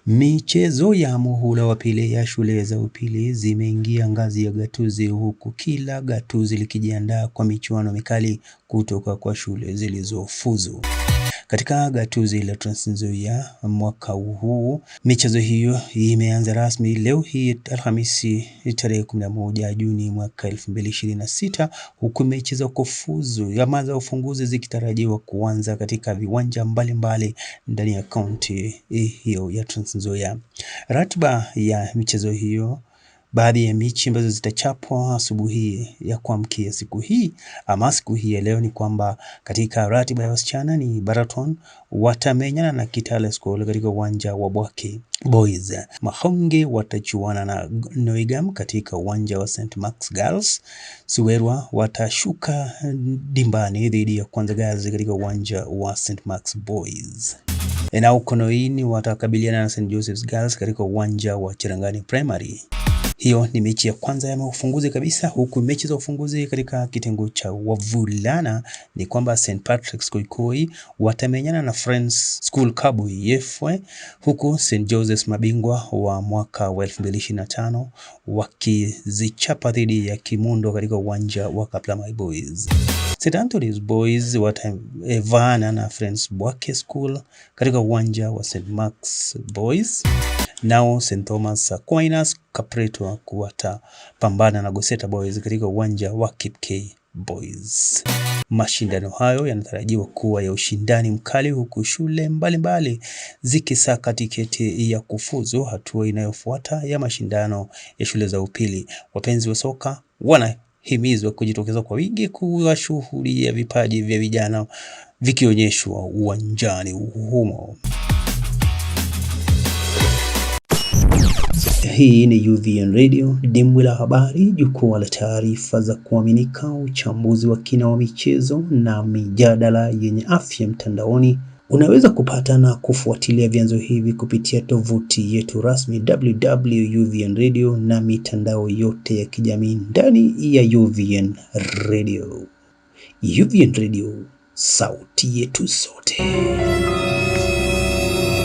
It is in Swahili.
Michezo ya muhula wa pili ya shule za upili zimeingia ngazi ya gatuzi, huku kila gatuzi likijiandaa kwa michuano mikali kutoka kwa shule zilizofuzu. Katika gatuzi la Trans Nzoia mwaka huu, michezo hiyo imeanza rasmi leo hii Alhamisi tarehe 11 Juni mwaka 2026, huku mechi za kufuzu za ufunguzi zikitarajiwa kuanza katika viwanja mbalimbali ndani ya kaunti hiyo ya Trans Nzoia. Ratiba ya michezo hiyo: baadhi ya mechi ambazo zitachapwa asubuhi ya kuamkia siku hii ya leo ni kwamba katika ratiba ya wasichana ni Baraton watamenyana na Kitale School katika uwanja wa Bwake Boys. Mahonge watachuana na Noigam katika uwanja wa St. Mark's Girls. Suwerwa watashuka dimbani dhidi ya Kwanza Girls katika uwanja wa St. Mark's Boys. Na Ukonoini watakabiliana na St. Joseph's Girls katika uwanja wa Cherangani Primary. Hiyo ni mechi ya kwanza ya ufunguzi kabisa, huku mechi za ufunguzi katika kitengo cha wavulana ni kwamba St. Patrick's Koikoi watamenyana na Friends School Kabui Yefwe, huku St. Joseph's mabingwa wa mwaka wa 2025 wakizichapa dhidi ya Kimundo katika uwanja wa Kaplamai Boys. St. Anthony's Boys watavaana na Friends Bwake School katika uwanja wa St. Mark's Boys. Nao St. Thomas Aquinas Kapreto watapambana na Goseta Boys katika uwanja wa Kipkei Boys. Mashindano hayo yanatarajiwa kuwa ya ushindani mkali, huku shule mbalimbali zikisaka tiketi ya kufuzu hatua inayofuata ya mashindano ya shule za upili. Wapenzi wa soka wanahimizwa kujitokeza kwa wingi kuwashuhudia vipaji vya vijana vikionyeshwa uwanjani humo. Hii ni UVN Radio, dimbwi la habari, jukwaa la taarifa za kuaminika, uchambuzi wa kina wa michezo na mijadala yenye afya mtandaoni. Unaweza kupata na kufuatilia vyanzo hivi kupitia tovuti yetu rasmi www.uvnradio na mitandao yote ya kijamii ndani ya UVN Radio. UVN Radio, sauti yetu sote.